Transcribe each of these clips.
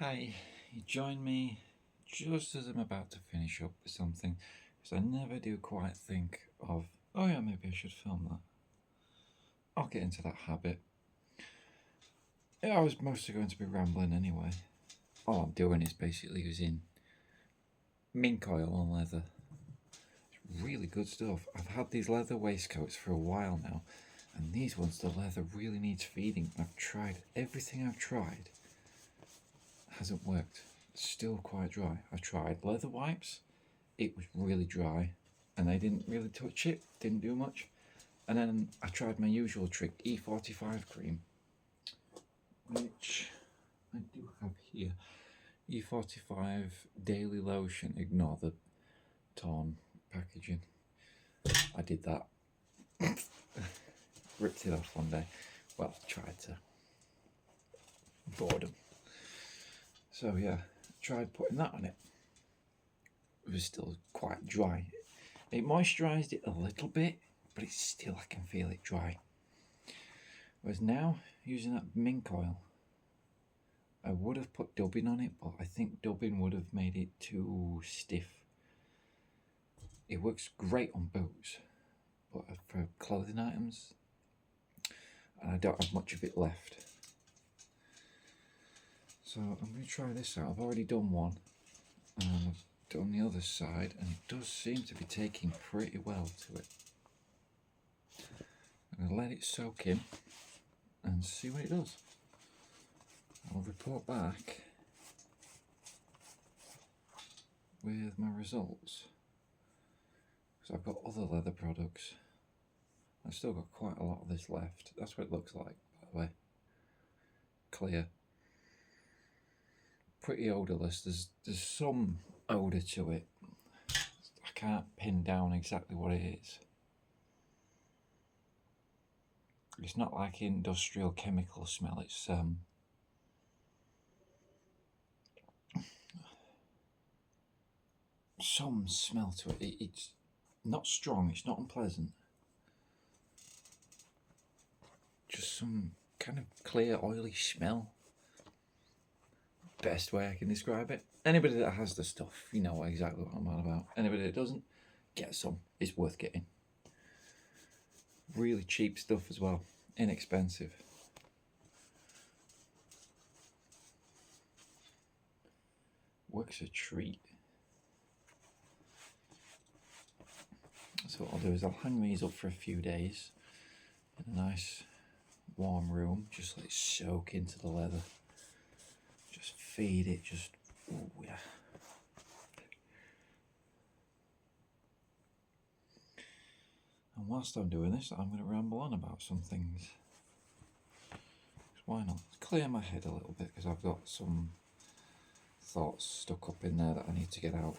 Hi, you join me just as I'm about to finish up with something, because I never do quite think of, oh yeah, maybe I should film that. I'll get into that habit. Yeah, I was mostly going to be rambling anyway. All I'm doing is basically using mink oil on leather. It's really good stuff. I've had these leather waistcoats for a while now, and these ones, the leather really needs feeding. I've tried everything I've tried, hasn't worked. It's still quite dry. I tried leather wipes, it was really dry, and they didn't really touch it, didn't do much. And then I tried my usual trick, E45 cream, which I do have here. E45 daily lotion. Ignore the torn packaging. I did that. Ripped it off one day. Well, tried to. Boredom. So yeah, tried putting that on it. It was still quite dry. It moisturised it a little bit, but it's still, I can feel it dry. Whereas now, using that mink oil, I would have put dubbing on it, but I think dubbing would have made it too stiff. It works great on boots, but for clothing items, and I don't have much of it left. So I'm going to try this out. I've already done one, and I've done the other side, and it does seem to be taking pretty well to it. I'm going to let it soak in and see what it does. I'll report back with my results, because I've got other leather products. I've still got quite a lot of this left. That's what it looks like, by the way. Clear. Pretty odourless. There's some odour to it. I can't pin down exactly what it is. It's not like industrial chemical smell. It's some smell to it. It's not strong. It's not unpleasant. Just some kind of clear, oily smell. Best way I can describe it. Anybody that has the stuff, you know exactly what I'm on about. Anybody that doesn't, get some. It's worth getting. Really cheap stuff as well. Inexpensive. Works a treat. So what I'll do is I'll hang these up for a few days in a nice warm room. Just let it soak into the leather. Just feed it, just, oh yeah. And whilst I'm doing this, I'm going to ramble on about some things. Why not? Clear my head a little bit, because I've got some thoughts stuck up in there that I need to get out.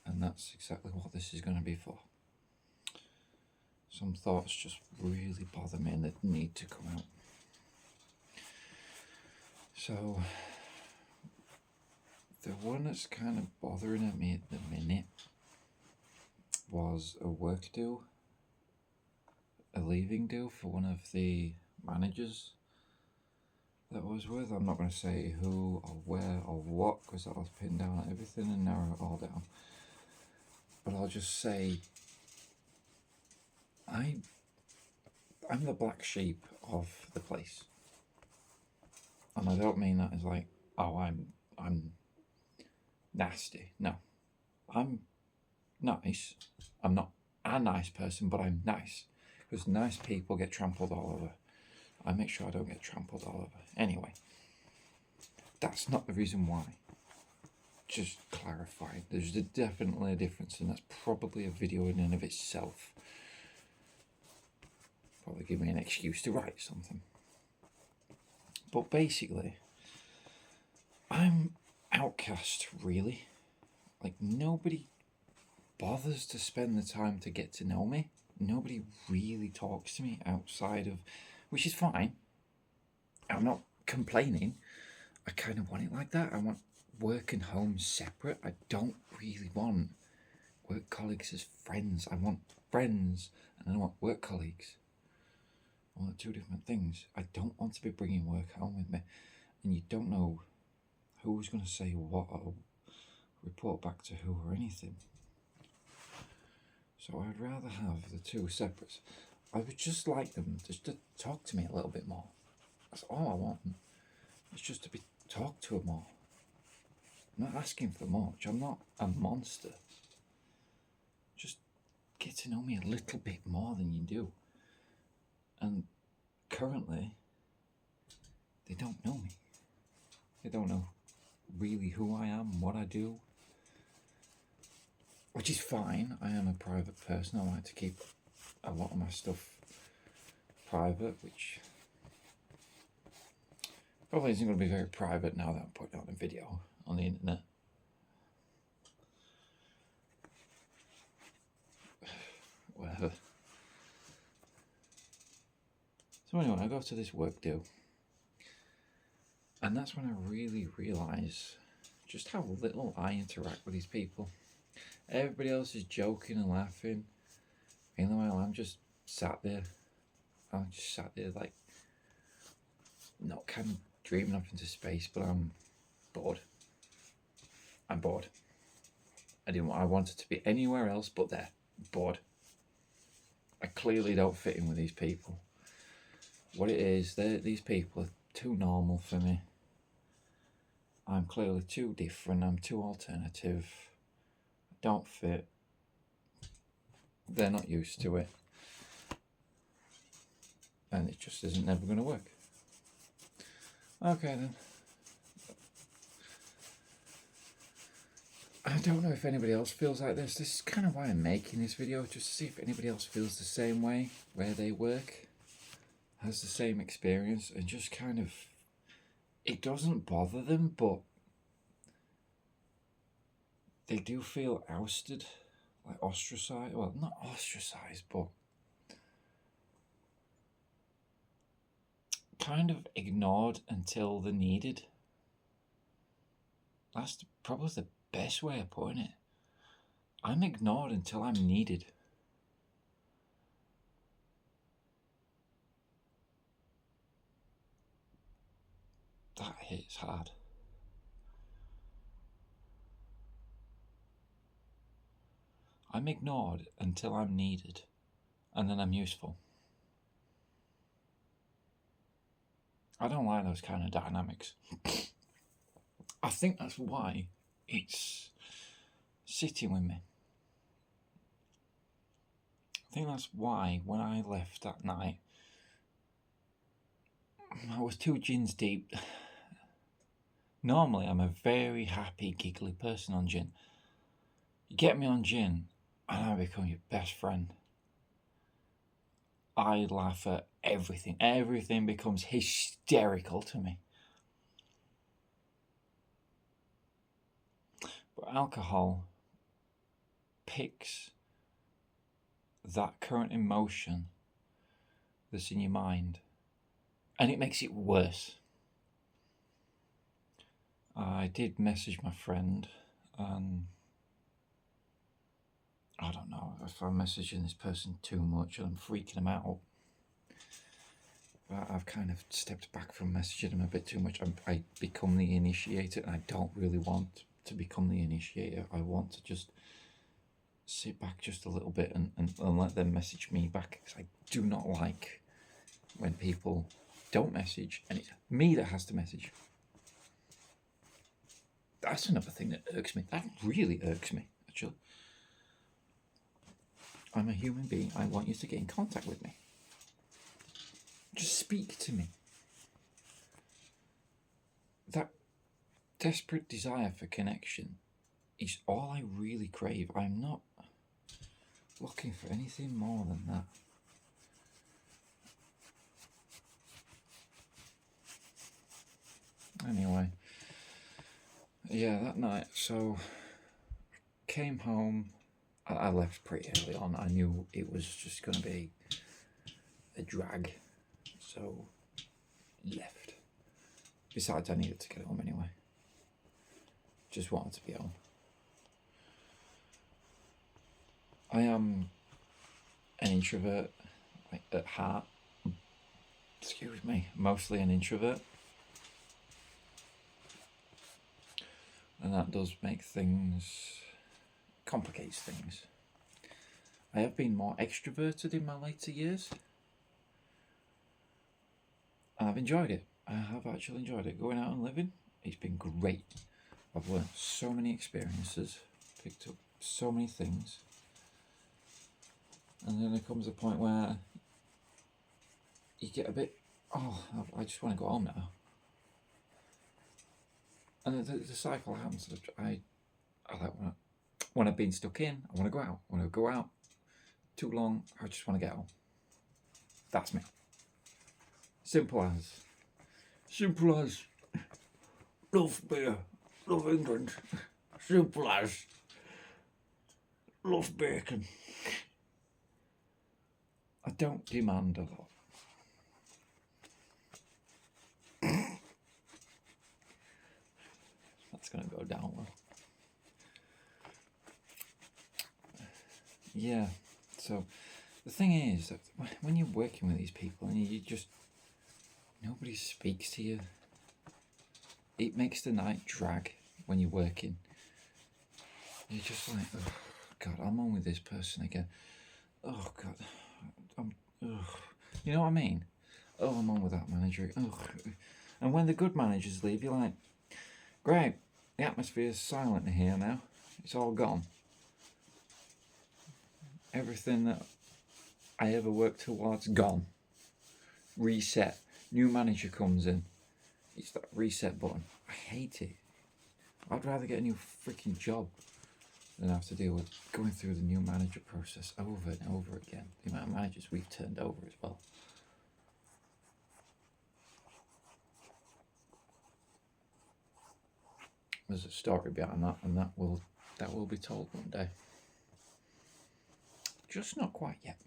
And that's exactly what this is going to be for. Some thoughts just really bother me and they need to come out. So, the one that's kind of bothering me at the minute was a work do, a leaving do for one of the managers that I was with. I'm not going to say who or where or what, because that'll pin down everything and narrow it all down. But I'll just say I'm the black sheep of the place. And I don't mean that as like, oh, I'm nasty. No. I'm nice. I'm not a nice person, but I'm nice. Because nice people get trampled all over. I make sure I don't get trampled all over. Anyway, that's not the reason why. Just clarifying. There's definitely a difference, and that's probably a video in and of itself. Probably give me an excuse to write something. But basically, I'm outcast, really. Like, nobody bothers to spend the time to get to know me. Nobody really talks to me outside of, which is fine. I'm not complaining. I kind of want it like that. I want work and home separate. I don't really want work colleagues as friends. I want friends and I want work colleagues. Well, they're two different things. I don't want to be bringing work home with me, and you don't know who's going to say what or report back to who or anything. So I'd rather have the two separate. I would just like them just to talk to me a little bit more. That's all I want. It's just to be talked to more. I'm not asking for much. I'm not a monster. Just get to know me a little bit more than you do. And currently, they don't know me. They don't know really who I am, what I do. Which is fine. I am a private person. I like to keep a lot of my stuff private, which probably isn't going to be very private now that I'm putting out a video on the internet. Whatever. So anyway, I go to this work do, and that's when I really realise just how little I interact with these people. Everybody else is joking and laughing. Meanwhile, I'm just sat there. Like, not kind of dreaming up into space, but I'm bored. I'm bored. I wanted to be anywhere else but there. Bored. I clearly don't fit in with these people. What it is, these people are too normal for me. I'm clearly too different. I'm too alternative. I don't fit. They're not used to it. And it just isn't never going to work. Okay then. I don't know if anybody else feels like this. This is kind of why I'm making this video, just to see if anybody else feels the same way where they work, has the same experience, and just kind of, it doesn't bother them, but they do feel ousted, like ostracized. Well, not ostracized, but kind of ignored until they're needed. That's probably the best way of putting it. I'm ignored until I'm needed. That hits hard. I'm ignored until I'm needed, and then I'm useful. I don't like those kind of dynamics. I think that's why it's sitting with me. I think that's why when I left that night, I was 2 gins deep. Normally, I'm a very happy, giggly person on gin. You get me on gin, and I become your best friend. I laugh at everything. Everything becomes hysterical to me. But alcohol picks that current emotion that's in your mind, and it makes it worse. I did message my friend, and I don't know if I'm messaging this person too much and I'm freaking them out. But I've kind of stepped back from messaging them a bit too much. I become the initiator, and I don't really want to become the initiator. I want to just sit back just a little bit and let them message me back, because I do not like when people don't message and it's me that has to message. That's another thing that irks me. That really irks me, actually. I'm a human being. I want you to get in contact with me. Just speak to me. That desperate desire for connection is all I really crave. I'm not looking for anything more than that. Anyway, yeah, that night, so came home. I left pretty early on. I knew it was just going to be a drag, so left. Besides, I needed to get home anyway. Just wanted to be home. I am an introvert, like, at heart, excuse me, mostly an introvert. And that does make things, complicates things. I have been more extroverted in my later years. And I've enjoyed it. I have actually enjoyed it. Going out and living, it's been great. I've learned so many experiences, picked up so many things. And then there comes a point where you get a bit, oh, I just want to go home now. And the cycle happens. I like when I've been stuck in, I want to go out. When I go out too long, I just want to get home. That's me. Simple as love beer, love England. Simple as love bacon. I don't demand a lot. That's going to go down well. Yeah, so the thing is that when you're working with these people and you just, nobody speaks to you, it makes the night drag when you're working. You're just like, oh God, I'm on with this person again. Oh God, you know what I mean? Oh, I'm on with that manager. Oh, and when the good managers leave, you're like, great, the atmosphere's silent here now. It's all gone. Everything that I ever worked towards, gone. Reset. New manager comes in. It's that reset button. I hate it. I'd rather get a new freaking job than have to deal with going through the new manager process over and over again. The amount of managers we've turned over as well. There's a story behind that, and that will be told one day. Just not quite yet.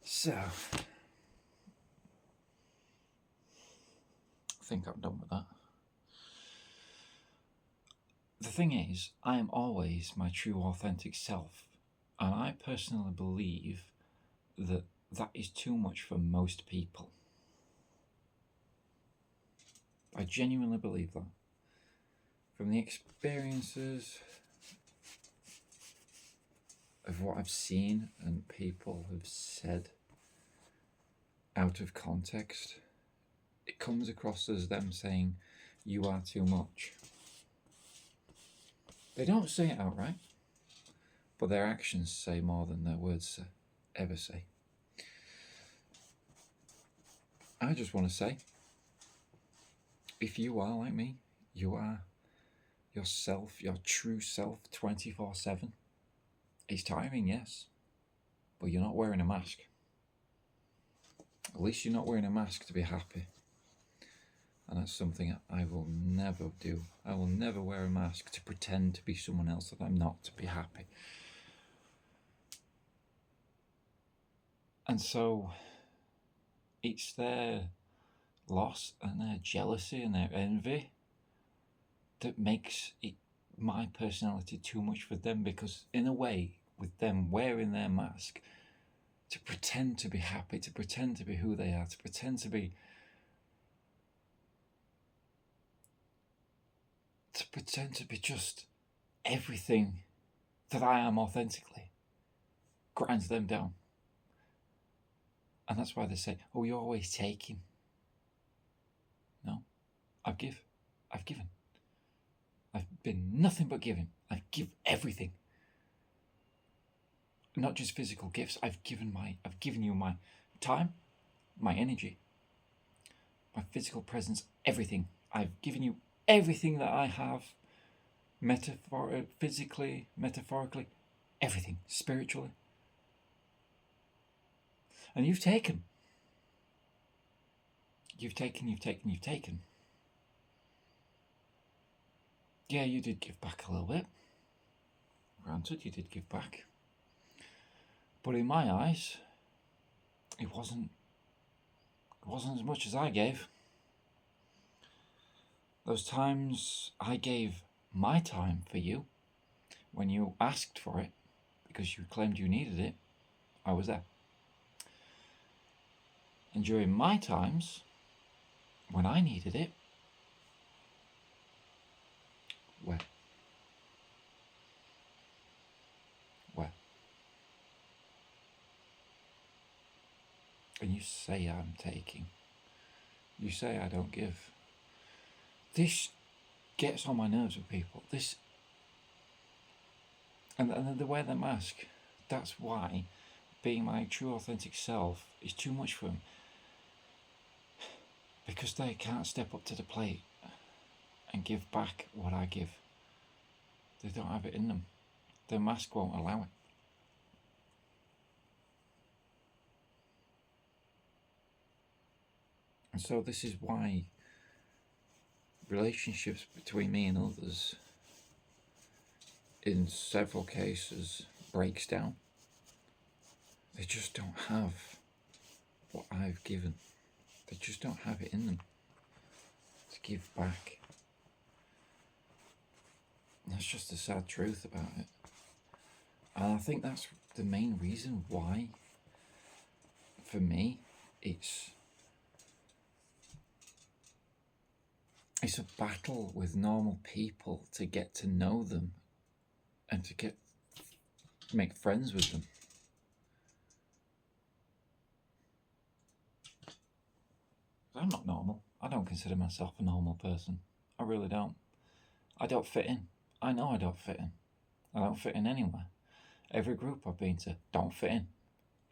So, I think I'm done with that. The thing is, I am always my true authentic self, and I personally believe that that is too much for most people. I genuinely believe that. From the experiences of what I've seen and people have said out of context, it comes across as them saying, you are too much. They don't say it outright, but their actions say more than their words ever say. I just want to say, if you are like me, you are yourself, your true self, 24/7. It's tiring, yes, but you're not wearing a mask. At least you're not wearing a mask to be happy. And that's something I will never do. I will never wear a mask to pretend to be someone else that I'm not, to be happy. And so it's their loss and their jealousy and their envy that makes it, my personality, too much for them, because in a way, with them wearing their mask to pretend to be happy, to pretend to be who they are, to pretend to be just everything that I am authentically, grinds them down. And that's why they say, oh, you're always taking. No, I've given. I've been nothing but giving. I give everything. Not just physical gifts. I've given you my time, my energy, my physical presence, everything. I've given you everything that I have, physically, metaphorically, everything, spiritually. And you've taken. You've taken. Yeah, you did give back a little bit. Granted, you did give back. But in my eyes, it wasn't as much as I gave. Those times I gave my time for you, When you asked for it, because you claimed you needed it, I was there. And during my times, when I needed it, where? Where? And you say I'm taking. You say I don't give. This gets on my nerves with people. This, and they wear the mask. That's why being my true authentic self is too much for them. Because they can't step up to the plate and give back what I give. They don't have it in them. Their mask won't allow it. And so this is why relationships between me and others, in several cases, breaks down. They just don't have what I've given. They just don't have it in them to give back. And that's just the sad truth about it. And I think that's the main reason why, for me, it's a battle with normal people to get to know them and to make friends with them. I'm not normal. I don't consider myself a normal person. I really don't. I don't fit in. I know I don't fit in. I don't fit in anywhere. Every group I've been to, don't fit in.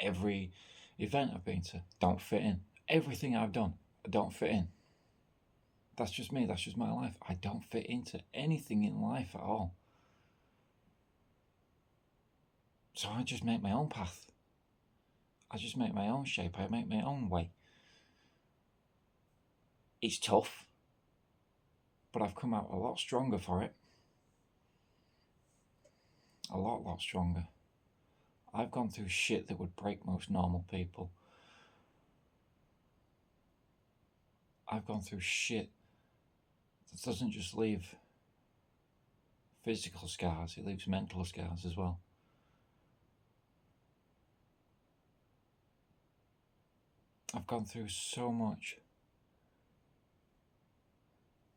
Every event I've been to, don't fit in. Everything I've done, I don't fit in. That's just me. That's just my life. I don't fit into anything in life at all. So I just make my own path. I just make my own shape. I make my own way. It's tough, but I've come out a lot stronger for it. A lot stronger. I've gone through shit that would break most normal people. I've gone through shit that doesn't just leave physical scars, it leaves mental scars as well. I've gone through so much.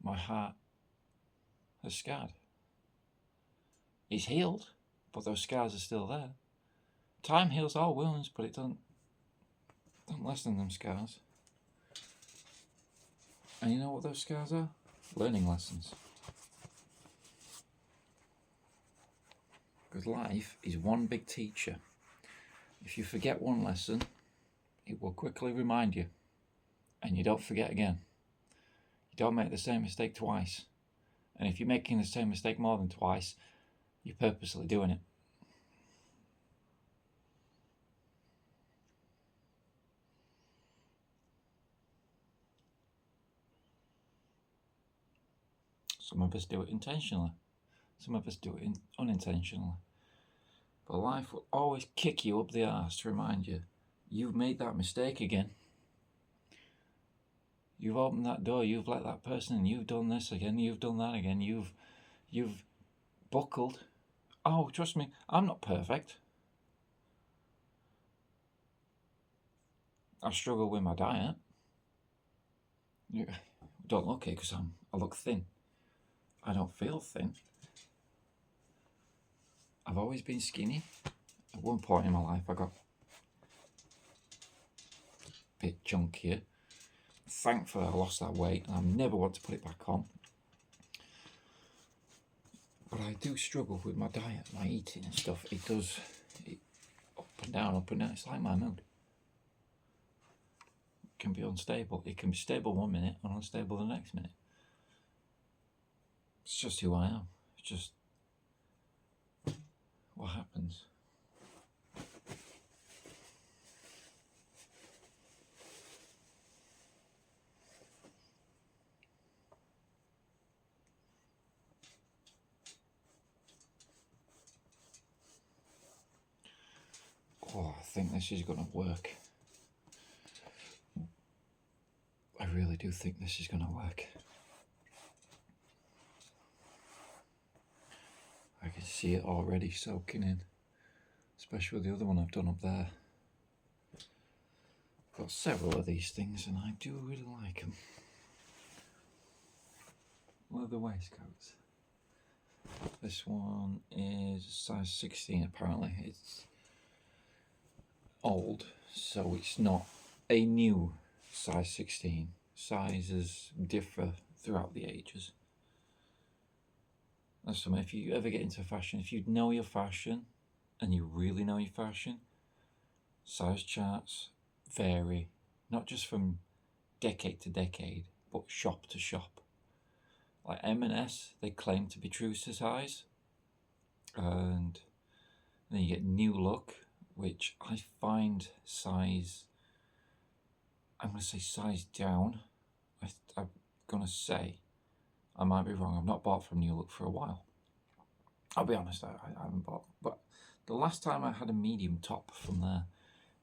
My heart has scarred. It's healed, but those scars are still there. Time heals all wounds, but it don't lessen them scars. And you know what those scars are? Learning lessons. Because life is one big teacher. If you forget one lesson, it will quickly remind you, and you don't forget again. You don't make the same mistake twice. And if you're making the same mistake more than twice, you're purposely doing it. Some of us do it intentionally. Some of us do it unintentionally. But life will always kick you up the arse to remind you, you've made that mistake again. You've opened that door, you've let that person in, you've done this again, you've done that again, you've buckled. Oh, trust me, I'm not perfect. I struggle with my diet. You don't look it because I look thin. I don't feel thin. I've always been skinny. At one point in my life, I got a bit chunkier. Thankfully, I lost that weight, and I never want to put it back on. But I do struggle with my diet, my eating and stuff. It does, up and down. It's like my mood. It can be unstable. It can be stable 1 minute and unstable the next minute. It's just who I am. It's just what happens. Oh, I think this is going to work. I really do think this is going to work. I can see it already soaking in, especially with the other one I've done up there. I've got several of these things and I do really like them. Leather waistcoats. This one is size 16 apparently. It's old, so it's not a new size 16. Sizes differ throughout the ages. That's something, if you ever get into fashion, if you know your fashion and you really know your fashion, size charts vary, not just from decade to decade, but shop to shop. Like M&S, they claim to be true to size, and then you get New Look, which I find size, I'm going to say size down. I'm going to say, I might be wrong, I've not bought from New Look for a while. I'll be honest, I haven't bought, but the last time I had a medium top from there,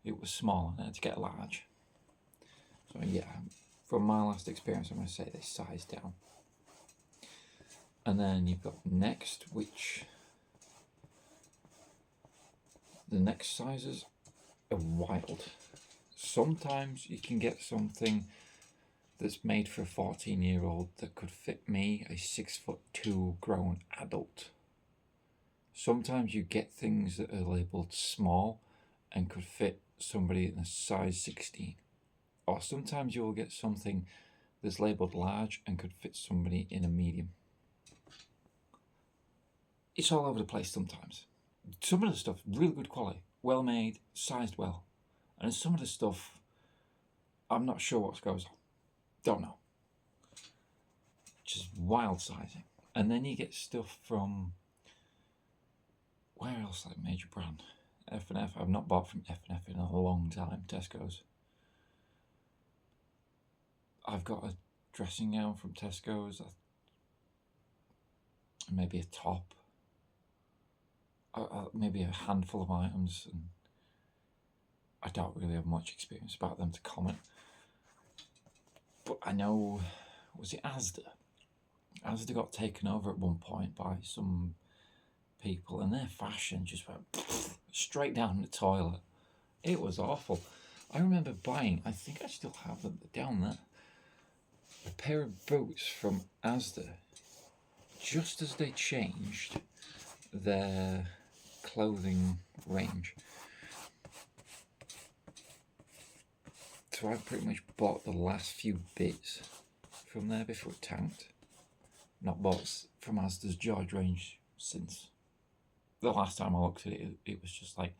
it was small and I had to get a large. So yeah, from my last experience, I'm going to say they size down. And then you've got Next, which the next sizes are wild. Sometimes you can get something that's made for a 14-year-old that could fit me, a 6'2" grown adult. Sometimes you get things that are labelled small and could fit somebody in a size 16. Or sometimes you'll get something that's labelled large and could fit somebody in a medium. It's all over the place sometimes. Some of the stuff, really good quality, well made, sized well. And some of the stuff, I'm not sure what goes on. Don't know. Just wild sizing. And then you get stuff from, where else, like major brand? F&F. I've not bought from F&F in a long time. Tesco's. I've got a dressing gown from Tesco's. Maybe a top. Maybe a handful of items, and I don't really have much experience about them to comment. But I know, was it Asda? Asda got taken over at one point by some people, and their fashion just went straight down the toilet. It was awful. I remember buying, I think I still have them down there, a pair of boots from Asda just as they changed their clothing range. So I pretty much bought the last few bits from there before it tanked. Not bought from Asda's George range since. The last time I looked at it, it was just like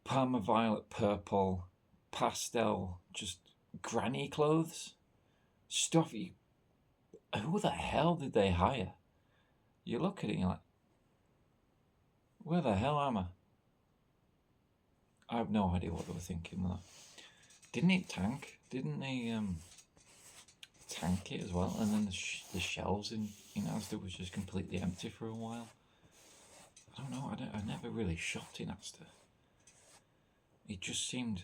Parma violet, purple, pastel, just granny clothes. Stuff who the hell did they hire? You look at it and you're like, where the hell am I? I have no idea what they were thinking with that. Didn't it tank? Didn't they tank it as well? And then the shelves in Asda was just completely empty for a while. I don't know, I never really shopped in Asda. It just seemed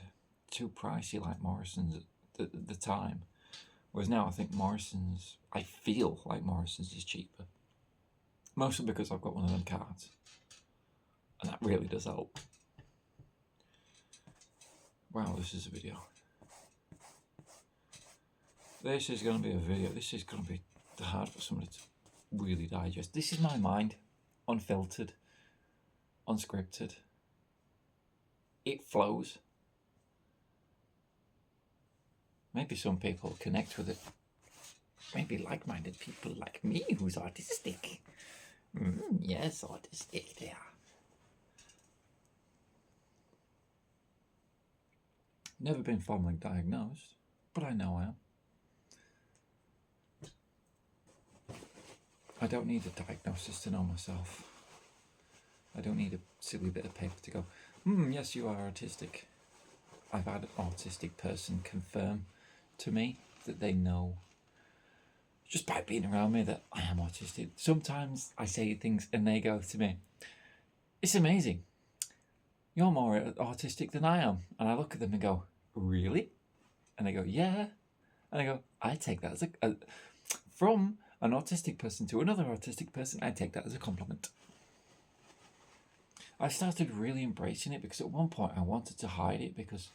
too pricey, like Morrison's at the time. Whereas now I think Morrison's, I feel like Morrison's is cheaper. Mostly because I've got one of them cards. And that really does help. Wow, this is a video. This is going to be a video. This is going to be hard for somebody to really digest. This is my mind. Unfiltered. Unscripted. It flows. Maybe some people connect with it. Maybe like-minded people like me who's artistic. Yes, artistic they are. Never been formally diagnosed, but I know I am. I don't need a diagnosis to know myself. I don't need a silly bit of paper to go, yes, you are autistic. I've had an autistic person confirm to me that they know, just by being around me, that I am autistic. Sometimes I say things and they go to me, it's amazing. You're more autistic than I am. And I look at them and go, really? And they go, yeah. And I go, I take that as from an autistic person to another autistic person, I take that as a compliment. I started really embracing it because at one point I wanted to hide it because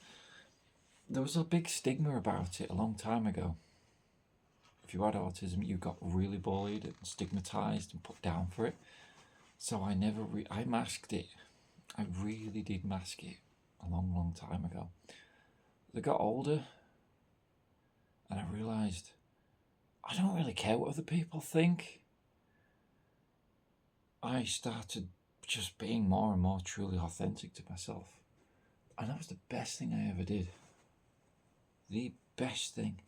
there was a big stigma about it a long time ago. If you had autism, you got really bullied and stigmatized and put down for it. So I never, I masked it. I really did mask it a long, long time ago. As I got older and I realised I don't really care what other people think. I started just being more and more truly authentic to myself. And that was the best thing I ever did. The best thing.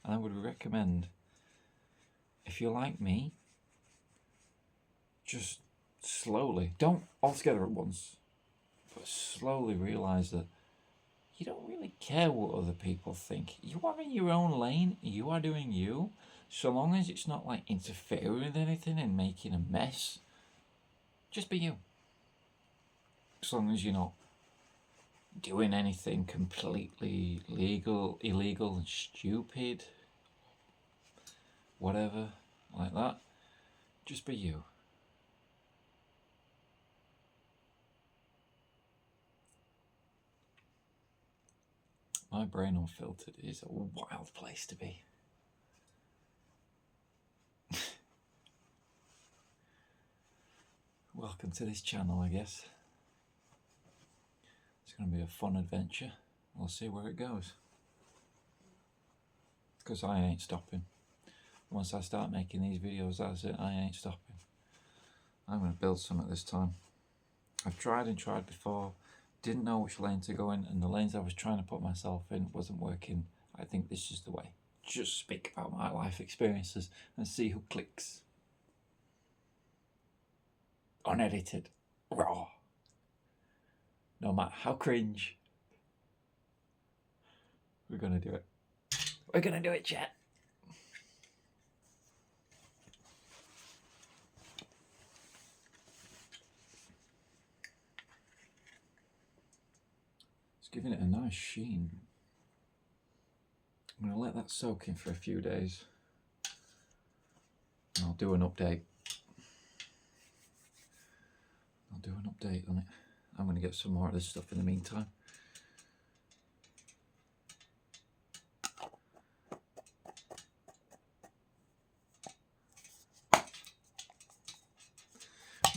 And I would recommend, if you're like me, just slowly, don't altogether at once, but slowly realise that you don't really care what other people think. You are in your own lane, you are doing you, so long as it's not like interfering with anything and making a mess, just be you. As long as you're not doing anything completely illegal and stupid, whatever, like that, just be you. My brain unfiltered is a wild place to be. Welcome to this channel, I guess. It's going to be a fun adventure. We'll see where it goes. Because I ain't stopping. Once I start making these videos, that's it, I ain't stopping. I'm going to build some at this time. I've tried and tried before, didn't know which lane to go in, and the lanes I was trying to put myself in wasn't working. I think this is the way. Just speak about my life experiences and see who clicks. Unedited, raw. No matter how cringe. We're gonna do it. We're gonna do it, chat. It's giving it a nice sheen. I'm gonna let that soak in for a few days. And I'll do an update. On it. I'm going to get some more of this stuff in the meantime.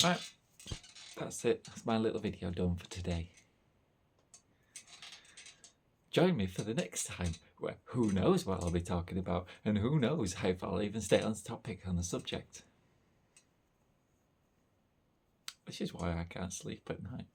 Right, that's it. That's my little video done for today. Join me for the next time, where who knows what I'll be talking about, and who knows if I'll even stay on topic on the subject. Which is why I can't sleep at night.